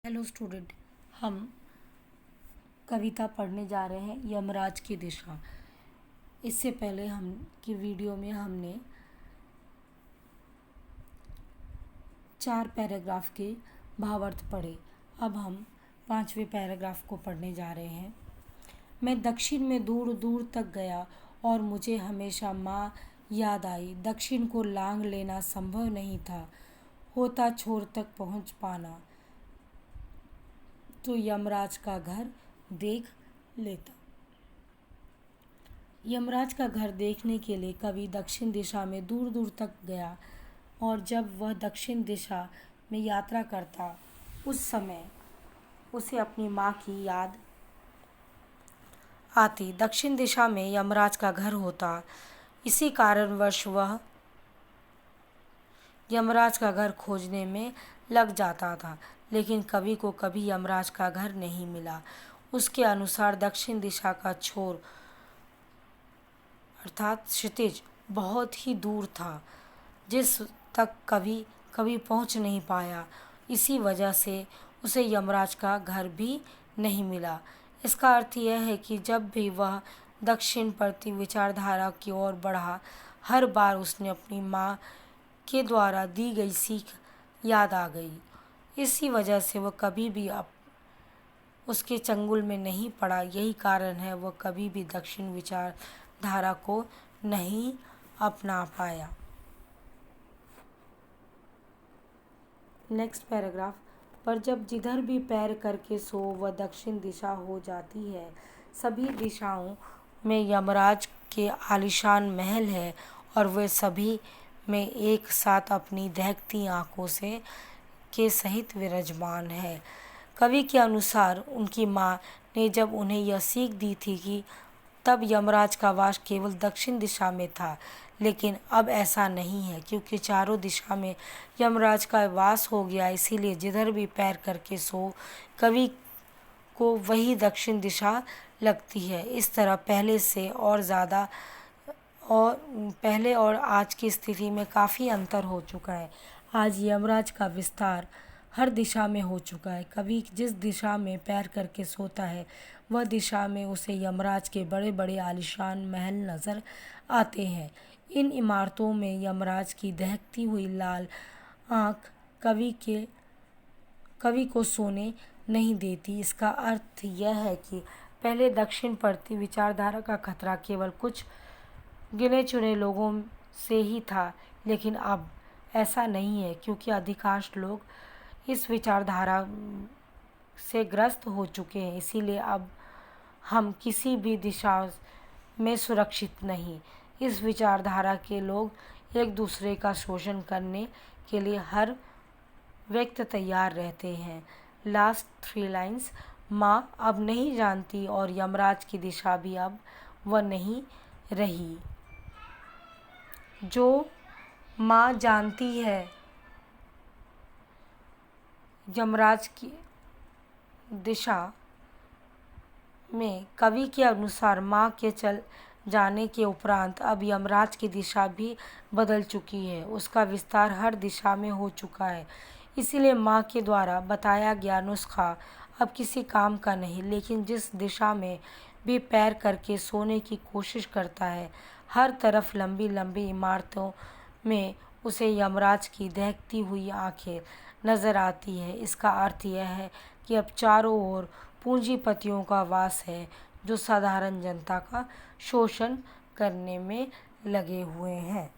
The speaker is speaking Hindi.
हेलो स्टूडेंट, हम कविता पढ़ने जा रहे हैं यमराज की दिशा। इससे पहले हम की वीडियो में हमने 4 पैराग्राफ के भावार्थ पढ़े। अब हम 5वें पैराग्राफ को पढ़ने जा रहे हैं। मैं दक्षिण में दूर दूर तक गया और मुझे हमेशा माँ याद आई। दक्षिण को लांघ लेना संभव नहीं था, होता छोर तक पहुँच पाना तो यमराज का घर देख लेता। यमराज का घर देखने के लिए कवि दक्षिण दिशा में दूर दूर तक गया और जब वह दक्षिण दिशा में यात्रा करता उस समय उसे अपनी माँ की याद आती। दक्षिण दिशा में यमराज का घर होता, इसी कारणवश वह यमराज का घर खोजने में लग जाता था, लेकिन कवि को कभी यमराज का घर नहीं मिला। उसके अनुसार दक्षिण दिशा का छोर अर्थात क्षितिज बहुत ही दूर था, जिस तक कभी कभी पहुंच नहीं पाया। इसी वजह से उसे यमराज का घर भी नहीं मिला। इसका अर्थ यह है कि जब भी वह दक्षिण प्रति विचारधारा की ओर बढ़ा, हर बार उसने अपनी माँ के द्वारा दी गई सीख याद आ गई। इसी वजह से वह कभी भी उसके चंगुल में नहीं पड़ा। यही कारण है वह कभी भी दक्षिण विचारधारा को नहीं अपना पाया। Next paragraph. पर जब जिधर भी पैर करके सो वह दक्षिण दिशा हो जाती है। सभी दिशाओं में यमराज के आलीशान महल है और वे सभी में एक साथ अपनी दहकती आँखों से के सहित विराजमान है। कवि के अनुसार उनकी माँ ने जब उन्हें यह सीख दी थी कि तब यमराज का वास केवल दक्षिण दिशा में था, लेकिन अब ऐसा नहीं है, क्योंकि चारों दिशा में यमराज का वास हो गया। इसीलिए जिधर भी पैर करके सो कवि को वही दक्षिण दिशा लगती है। इस तरह पहले और आज की स्थिति में काफ़ी अंतर हो चुका है। आज यमराज का विस्तार हर दिशा में हो चुका है। कवि जिस दिशा में पैर करके सोता है वह दिशा में उसे यमराज के बड़े बड़े आलीशान महल नज़र आते हैं। इन इमारतों में यमराज की दहकती हुई लाल आँख कवि को सोने नहीं देती। इसका अर्थ यह है कि पहले दक्षिण प्रति विचारधारा का खतरा केवल कुछ गिने चुने लोगों से ही था, लेकिन अब ऐसा नहीं है, क्योंकि अधिकांश लोग इस विचारधारा से ग्रस्त हो चुके हैं। इसीलिए अब हम किसी भी दिशा में सुरक्षित नहीं। इस विचारधारा के लोग एक दूसरे का शोषण करने के लिए हर वक्त तैयार रहते हैं। Last 3 lines. माँ अब नहीं जानती और यमराज की दिशा भी अब वह नहीं रही। जो माँ जानती है यमराज की दिशा में, कवि के अनुसार माँ के चल जाने के उपरांत अब यमराज की दिशा भी बदल चुकी है। उसका विस्तार हर दिशा में हो चुका है। इसीलिए माँ के द्वारा बताया गया नुस्खा अब किसी काम का नहीं, लेकिन जिस दिशा में भी पैर करके सोने की कोशिश करता है, हर तरफ लंबी लंबी इमारतों में उसे यमराज की दहकती हुई आंखें नज़र आती है। इसका अर्थ यह है कि अब चारों ओर पूंजीपतियों का वास है, जो साधारण जनता का शोषण करने में लगे हुए हैं।